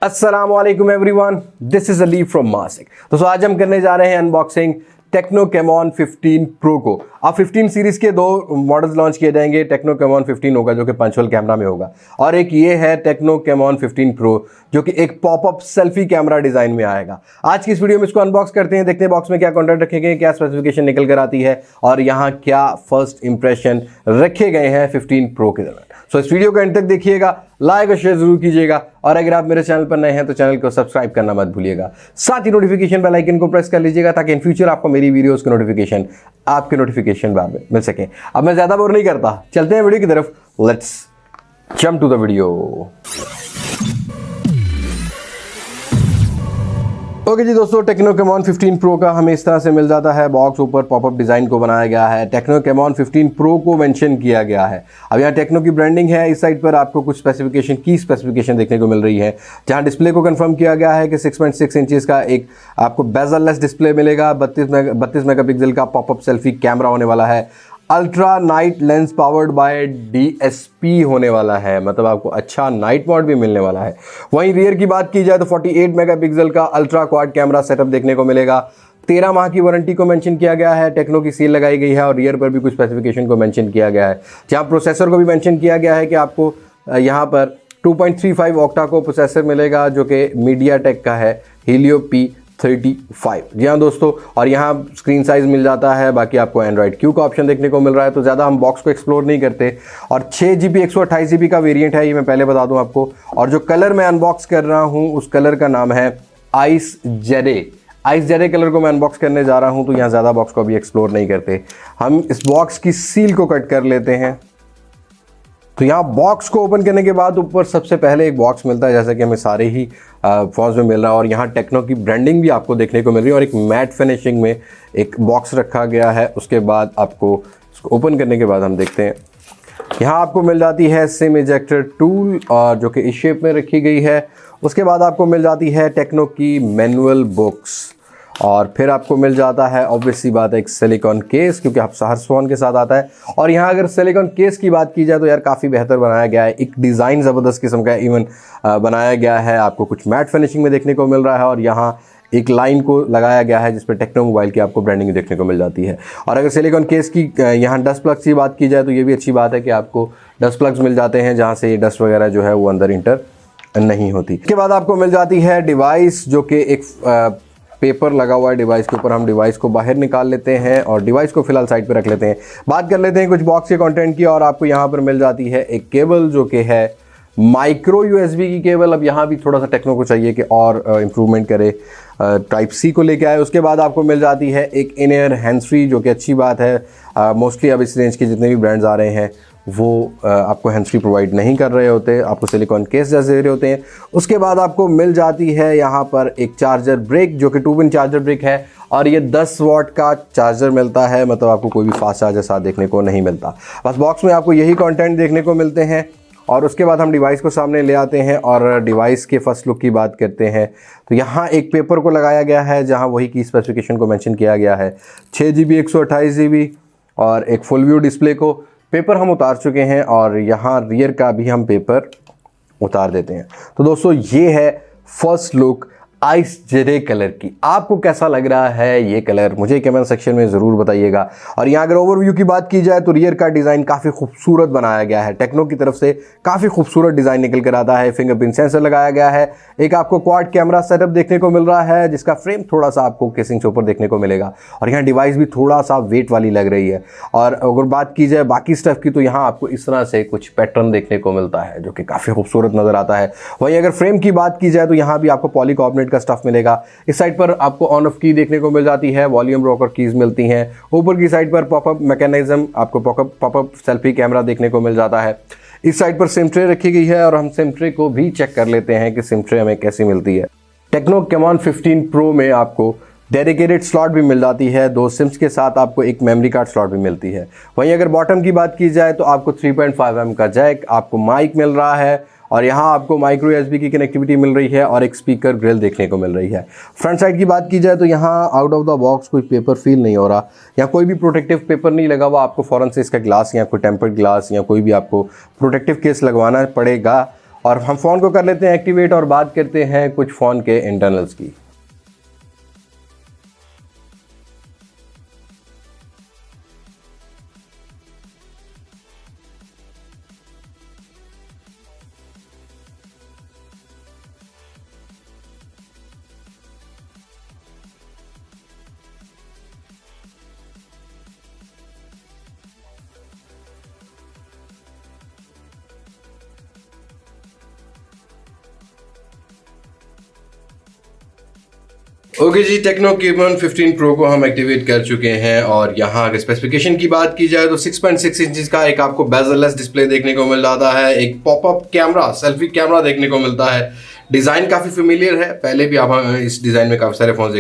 अस्सलाम वालेकुम everyone, this is Ali from मासिक। दोस्तों आज हम करने जा रहे हैं अनबॉक्सिंग टेक्नो कैमॉन 15 प्रो को। अब 15 सीरीज के दो मॉडल्स लॉन्च किए जाएंगे। टेक्नो कैमॉन 15 होगा जो कि पंचुअल कैमरा में होगा, और एक ये है टेक्नो कैमॉन 15 प्रो जो कि एक पॉपअप सेल्फी कैमरा डिजाइन में आएगा। आज की इस वीडियो में इसको अनबॉक्स करते हैं, देखते हैं बॉक्स में क्या कंटेंट रखे गए, क्या स्पेसिफिकेशन निकल कर आती है और यहाँ क्या फर्स्ट इंप्रेशन रखे गए हैं 15 प्रो के दौरान। सो इस वीडियो को एंड तक देखिएगा, लाइक और शेयर जरूर कीजिएगा, और अगर आप मेरे चैनल पर नए हैं तो चैनल को सब्सक्राइब करना मत भूलिएगा। साथ ही नोटिफिकेशन बेल आइकन को प्रेस कर लीजिएगा ताकि इन फ्यूचर आपको मेरी वीडियोस की नोटिफिकेशन आपके नोटिफिकेशन बार में मिल सके। अब मैं ज्यादा बोर नहीं करता, चलते हैं वीडियो की तरफ। Let's jump to the video. Okay जी दोस्तों, टेक्नो कैमॉन 15 प्रो का हमें इस तरह से मिल जाता है बॉक्स। ऊपर पॉपअप डिज़ाइन को बनाया गया है, टेक्नो कैमॉन 15 प्रो को मेंशन किया गया है। अब यहाँ टेक्नो की ब्रांडिंग है। इस साइड पर आपको कुछ स्पेसिफिकेशन देखने को मिल रही है, जहाँ डिस्प्ले को कंफर्म किया गया है कि 6.6 इंचेस का एक आपको बेजल-लेस डिस्प्ले मिलेगा। 32 मेगापिक्सल का पॉपअप सेल्फी कैमरा होने वाला है। Ultra night lens powered by DSP होने वाला है, मतलब आपको अच्छा नाइट मोड भी मिलने वाला है। वहीं रियर की बात की जाए तो 48 मेगापिक्सल का अल्ट्रा क्वाड कैमरा सेटअप देखने को मिलेगा। 13 माह की वारंटी को मेंशन किया गया है, टेक्नो की सील लगाई गई है, और रियर पर भी कुछ स्पेसिफिकेशन को मेंशन किया गया है। जहां प्रोसेसर को भी मेंशन किया गया है कि आपको यहाँ पर 2.35 ऑक्टा को प्रोसेसर मिलेगा जो कि मीडियाटेक का है, Helio P35। जी हाँ दोस्तों, और यहाँ स्क्रीन साइज मिल जाता है। बाकी आपको एंड्रॉइड क्यू का ऑप्शन देखने को मिल रहा है, तो ज़्यादा हम बॉक्स को एक्सप्लोर नहीं करते। और 6GB 128GB का वेरिएंट है, ये मैं पहले बता दूं आपको। और जो कलर मैं अनबॉक्स कर रहा हूँ उस कलर का नाम है आइस जेरे कलर को मैं अनबॉक्स करने जा रहा हूँ। तो यहाँ ज़्यादा बॉक्स को अभी एक्सप्लोर नहीं करते, हम इस बॉक्स की सील को कट कर लेते हैं। तो यहाँ बॉक्स को ओपन करने के बाद ऊपर सबसे पहले एक बॉक्स मिलता है, जैसा कि हमें सारे ही फॉर्म्स में मिल रहा है, और यहाँ टेक्नो की ब्रांडिंग भी आपको देखने को मिल रही है, और एक मैट फिनिशिंग में एक बॉक्स रखा गया है। उसके बाद आपको इसको ओपन करने के बाद हम देखते हैं, यहाँ आपको मिल जाती है सिम इजेक्टर टूल, और जो कि इस शेप में रखी गई है। उसके बाद आपको मिल जाती है टेक्नो की मैनुअल बुक्स, और फिर आपको मिल जाता है ऑब्वियस सी बात है एक सिलिकॉन केस, क्योंकि आप हर फोन के साथ आता है। और यहाँ अगर सिलिकॉन केस की बात की जाए तो यार काफ़ी बेहतर बनाया गया है, एक डिज़ाइन ज़बरदस्त किस्म का इवन बनाया गया है। आपको कुछ मैट फिनिशिंग में देखने को मिल रहा है, और यहाँ एक लाइन को लगाया गया है जिस पर टेक्नो मोबाइल की आपको ब्रांडिंग देखने को मिल जाती है। और अगर सिलिकॉन केस की यहाँ डस्ट प्लग्स की बात की जाए तो ये भी अच्छी बात है कि आपको डस्ट प्लग्स मिल जाते हैं, जहाँ से ये डस्ट वगैरह जो है वो अंदर इंटर नहीं होती। इसके बाद आपको मिल जाती है डिवाइस, जो कि एक पेपर लगा हुआ है डिवाइस के ऊपर। हम डिवाइस को बाहर निकाल लेते हैं और डिवाइस को फिलहाल साइड पे रख लेते हैं। बात कर लेते हैं कुछ बॉक्स के कंटेंट की, और आपको यहाँ पर मिल जाती है एक केबल जो कि है माइक्रो USB की केबल। अब यहाँ भी थोड़ा सा टेक्नो को चाहिए कि और इम्प्रूवमेंट करे, टाइप C को लेके आए। उसके बाद आपको मिल जाती है एक इन ईयर हैंड्स फ्री, जो कि अच्छी बात है। मोस्टली अब इस रेंज के जितने भी ब्रांड्स आ रहे हैं वो आपको हैंड्स फ्री प्रोवाइड नहीं कर रहे होते, आपको सिलिकॉन केस जैसे दे रहे होते हैं। उसके बाद आपको मिल जाती है यहाँ पर एक चार्जर ब्रिक, जो कि 2-पिन चार्जर ब्रिक है, और ये 10 वाट का चार्जर मिलता है, मतलब आपको कोई भी फास्ट चार्जर साथ देखने को नहीं मिलता। बस बॉक्स में आपको यही कंटेंट देखने को मिलते हैं। और उसके बाद हम डिवाइस को सामने ले आते हैं और डिवाइस के फर्स्ट लुक की बात करते हैं। तो यहाँ एक पेपर को लगाया गया है, जहाँ वही की स्पेसिफिकेशन को मेंशन किया गया है। 6GB 128GB और एक फुल व्यू डिस्प्ले को पेपर हम उतार चुके हैं, और यहाँ रियर का भी हम पेपर उतार देते हैं। तो दोस्तों ये है फर्स्ट लुक आइस जेरे कलर की। आपको कैसा लग रहा है ये कलर, मुझे कमेंट सेक्शन में ज़रूर बताइएगा। और यहाँ अगर ओवरव्यू की बात की जाए तो रियर का डिज़ाइन काफ़ी खूबसूरत बनाया गया है, टेक्नो की तरफ से काफ़ी खूबसूरत डिज़ाइन निकल कर आता है। फिंगरप्रिंट सेंसर लगाया गया है, एक आपको क्वाड कैमरा सेटअप देखने को मिल रहा है, जिसका फ्रेम थोड़ा सा आपको केसिंग से ऊपर देखने को मिलेगा, और यहाँ डिवाइस भी थोड़ा सा वेट वाली लग रही है। और अगर बात की जाए बाकी स्टफ़ की तो यहाँ आपको इस तरह से कुछ पैटर्न देखने को मिलता है जो कि काफ़ी खूबसूरत नज़र आता है। वहीं अगर फ्रेम की बात की जाए तो यहाँ भी आपको पॉलीकार्बोनेट का स्टफ मिलेगा। इस साइड पर आपको ऑन ऑफ की देखने को मिल जाती है, वॉल्यूम रॉकर कीज मिलती हैं। ऊपर की साइड पर पॉपअप मैकेनिज्म, आपको पॉपअप सेल्फी कैमरा देखने को मिल जाता है। इस साइड पर सिम ट्रे रखी गई है, और हम सिम ट्रे को भी चेक कर लेते हैं कि सिम ट्रे हमें कैसी मिलती है। टेक्नो कैमॉन 15 प्रो में आपको डेडिकेटेड स्लॉट भी मिल जाती है, 2 सिम्स के साथ आपको एक मेमोरी कार्ड स्लॉट भी मिलती है। वहीं अगर बॉटम की बात की जाए तो आपको 3.5mm का जैक, आपको माइक मिल रहा है, और यहाँ आपको माइक्रो USB की कनेक्टिविटी मिल रही है, और एक स्पीकर ग्रिल देखने को मिल रही है। फ्रंट साइड की बात की जाए तो यहाँ आउट ऑफ द बॉक्स कोई पेपर फील नहीं हो रहा, यहाँ कोई भी प्रोटेक्टिव पेपर नहीं लगा हुआ। आपको फ़ौरन से इसका ग्लास या कोई टेम्पर्ड ग्लास या कोई भी आपको प्रोटेक्टिव केस लगवाना पड़ेगा। और हम फ़ोन को कर लेते हैं एक्टिवेट और बात करते हैं कुछ फ़ोन के इंटरनल्स की। ओके जी, टेक्नो Camon 15 Pro को हम एक्टिवेट कर चुके हैं और यहाँ अगर स्पेसिफिकेशन की बात की जाए तो 6.6 इंचेस का एक आपको बेजल-लेस डिस्प्ले देखने को मिल जाता है। एक पॉपअप कैमरा, सेल्फी कैमरा देखने को मिलता है। डिज़ाइन काफ़ी फेमिलियर है, पहले भी आप इस डिज़ाइन में काफ़ी सारे फोन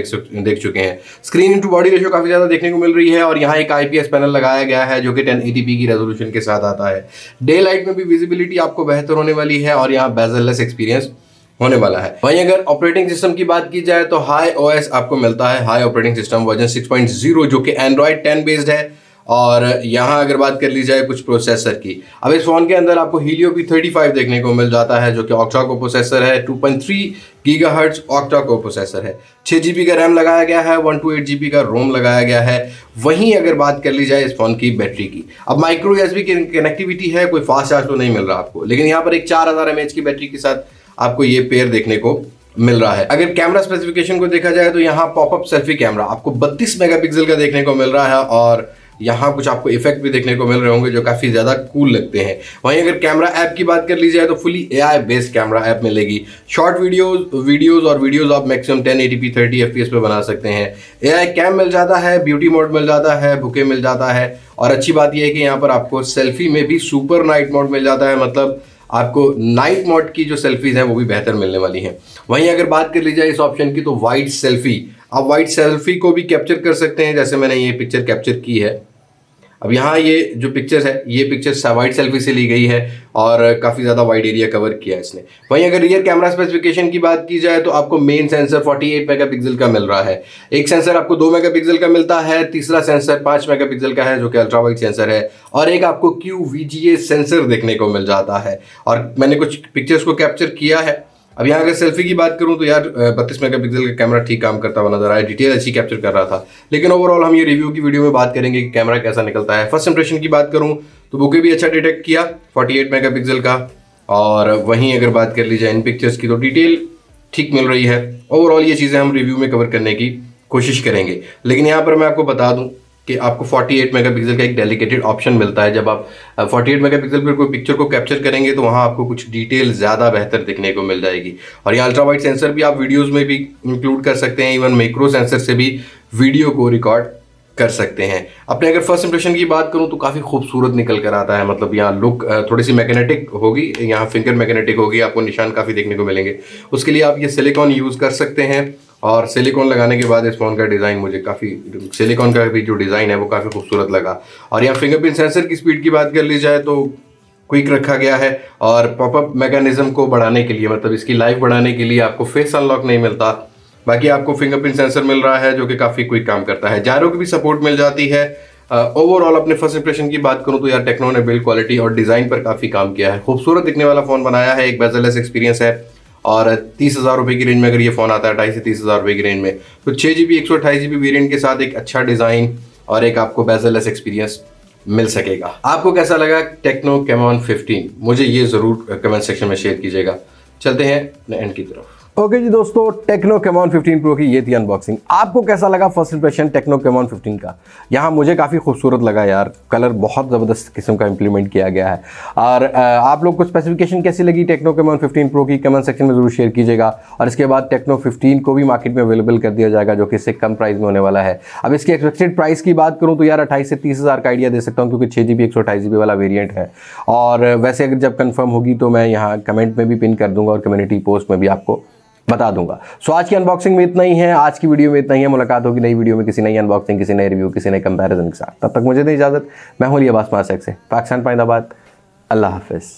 देख चुके हैं। स्क्रीन इंटू बॉडी रेशियो काफ़ी ज़्यादा देखने को मिल रही है और यहाँ एक IPS पैनल लगाया गया है जो कि 1080p की रेजोल्यूशन के साथ आता है। डे लाइट में भी विजिबिलिटी आपको बेहतर होने वाली है और यहाँ बेजल-लेस एक्सपीरियंस होने वाला है। वहीं अगर ऑपरेटिंग सिस्टम की बात की जाए तो हाई OS आपको मिलता है, हाई ऑपरेटिंग सिस्टम वर्जन 6.0 जो कि Android 10 बेस्ड है। और यहाँ अगर बात कर ली जाए कुछ प्रोसेसर की, अब इस फोन के अंदर आपको Helio P35 देखने को मिल जाता है जो कि ऑक्टा को प्रोसेसर है, 2.3 GHz ऑक्टा को प्रोसेसर है, 6 GB का रैम लगाया गया है, 128 GB का रोम लगाया गया है। वहीं अगर बात कर ली जाए इस फोन की बैटरी की, अब माइक्रो USB की कनेक्टिविटी है, कोई फास्ट चार्ज तो नहीं मिल रहा आपको, लेकिन यहाँ पर एक 4000 mAh की बैटरी के साथ आपको ये पेयर देखने को मिल रहा है। अगर कैमरा स्पेसिफिकेशन को देखा जाए तो यहाँ पॉपअप सेल्फी कैमरा आपको 32 मेगापिक्सल का देखने को मिल रहा है और यहाँ कुछ आपको इफेक्ट भी देखने को मिल रहे होंगे जो काफ़ी ज़्यादा कूल लगते हैं। वहीं अगर कैमरा ऐप की बात कर ली जाए तो fully AI based camera app मिलेगी। शॉर्ट वीडियोज़ आप मैक्सिमम 1080p 30 FPS पे बना सकते हैं। AI कैम मिल जाता है, ब्यूटी मोड मिल जाता है, बुके मिल जाता है और अच्छी बात यह है कि यहाँ पर आपको सेल्फी में भी सुपर नाइट मोड मिल जाता है, मतलब आपको नाइट मोड की जो सेल्फीज हैं वो भी बेहतर मिलने वाली हैं। वहीं अगर बात कर ली जाए इस ऑप्शन की तो वाइड सेल्फी, आप वाइड सेल्फी को भी कैप्चर कर सकते हैं, जैसे मैंने ये पिक्चर कैप्चर की है। अब यहाँ ये जो पिक्चर्स है ये पिक्चर वाइड सेल्फी से ली गई है और काफ़ी ज़्यादा वाइड एरिया कवर किया है इसने। वहीं अगर रियर कैमरा स्पेसिफिकेशन की बात की जाए तो आपको मेन सेंसर 48 मेगापिक्सल का मिल रहा है, एक सेंसर आपको 2 मेगापिक्सल का मिलता है, तीसरा सेंसर 5 मेगापिक्सल का है जो कि अल्ट्रा वाइड सेंसर है और एक आपको QVGA सेंसर देखने को मिल जाता है। और मैंने कुछ पिक्चर्स को कैप्चर किया है। अब यहाँ अगर सेल्फी की बात करूँ तो यार 32 मेगापिक्सल का कैमरा ठीक काम करता हुआ नजर आया, डिटेल अच्छी कैप्चर कर रहा था। लेकिन ओवरऑल हम ये रिव्यू की वीडियो में बात करेंगे कि कैमरा कैसा निकलता है। फर्स्ट इंप्रेशन की बात करूँ तो बुके भी अच्छा डिटेक्ट किया 48 मेगापिक्सल का, और वहीं अगर बात कर ली जाए इन पिक्चर्स की तो डिटेल ठीक मिल रही है। ओवरऑल ये चीज़ें हम रिव्यू में कवर करने की कोशिश करेंगे। लेकिन यहाँ पर मैं आपको बता दूँ कि आपको 48 मेगापिक्सल का एक डेडिकेटेड ऑप्शन मिलता है। जब आप 48 मेगापिक्सल पर कोई पिक्चर को कैप्चर करेंगे तो वहाँ आपको कुछ डिटेल ज़्यादा बेहतर दिखने को मिल जाएगी। और यहाँ अल्ट्रा वाइड सेंसर भी आप वीडियोस में भी इंक्लूड कर सकते हैं, इवन मैक्रो सेंसर से भी वीडियो को रिकॉर्ड कर सकते हैं। अपने अगर फर्स्ट इंप्रेशन की बात करूं तो काफ़ी खूबसूरत निकल कर आता है, मतलब यहाँ लुक थोड़ी सी मैग्नेटिक होगी, यहाँ फिंगर मैग्नेटिक होगी, आपको निशान काफ़ी देखने को मिलेंगे। उसके लिए आप ये सिलिकॉन यूज़ कर सकते हैं और सिलिकॉन लगाने के बाद इस फोन का डिज़ाइन मुझे काफ़ी, सिलिकॉन का भी जो डिज़ाइन है वो काफ़ी खूबसूरत लगा। और यहाँ फिंगरप्रिंट सेंसर की स्पीड की बात कर ली जाए तो क्विक रखा गया है और पॉपअप मैकेनिज्म को बढ़ाने के लिए, मतलब इसकी लाइफ बढ़ाने के लिए आपको फेस अनलॉक नहीं मिलता, बाकी आपको फिंगरप्रिंट सेंसर मिल रहा है जो कि काफ़ी क्विक काम करता है। जायरो की भी सपोर्ट मिल जाती है। ओवरऑल अपने फर्स्ट इंप्रेशन की बात करूं तो यार टेक्नो ने बिल्ड क्वालिटी और डिज़ाइन पर काफ़ी काम किया है, खूबसूरत दिखने वाला फ़ोन बनाया है, एक बेजल-लेस एक्सपीरियंस है। और 30,000 रुपये की रेंज में अगर ये फ़ोन आता है 28 से 30,000 रुपये की रेंज में, तो 6GB 128GB वेरिएंट के साथ एक अच्छा डिज़ाइन और एक आपको बेजल-लेस एक्सपीरियंस मिल सकेगा। आपको कैसा लगा टेक्नो Camon 15? मुझे ये ज़रूर कमेंट सेक्शन में शेयर कीजिएगा। चलते हैं एंड की तरफ। ओके जी दोस्तों, टेक्नो Camon 15 Pro की ये थी अनबॉक्सिंग। आपको कैसा लगा फर्स्ट इंप्रेशन टेक्नो Camon 15 का? यहाँ मुझे काफ़ी खूबसूरत लगा यार, कलर बहुत ज़बरदस्त किस्म का इंप्लीमेंट किया गया है। और आप लोग को स्पेसिफिकेशन कैसी लगी टेक्नो Camon 15 Pro की कमेंट सेक्शन में ज़रूर शेयर कीजिएगा। और इसके बाद टेक्नो 15 को भी मार्केट में अवेलेबल कर दिया जाएगा जो कि इससे कम प्राइस में होने वाला है। अब इसकी एक्सपेक्टेड प्राइस की बात करूँ तो यार 28 से 30,000 का आइडिया दे सकता हूँ, क्योंकि 6GB 128GB वाला वेरियंट है। और वैसे अगर जब कन्फर्म होगी तो मैं यहाँ कमेंट में भी पिन कर दूँगा और कम्युनिटी पोस्ट में भी आपको बता दूंगा। सो आज की अनबॉक्सिंग में इतना ही है, आज की वीडियो में इतना ही है। मुलाकात होगी नई वीडियो में किसी नई अनबॉक्सिंग, किसी नए रिव्यू, किसी नए कंपैरिजन के साथ। तब तक मुझे दें इजाज़त। मैं हूं अब्बास माशेक से, पाकिस्तान पाइंदाबाद। अल्लाह हाफिज़।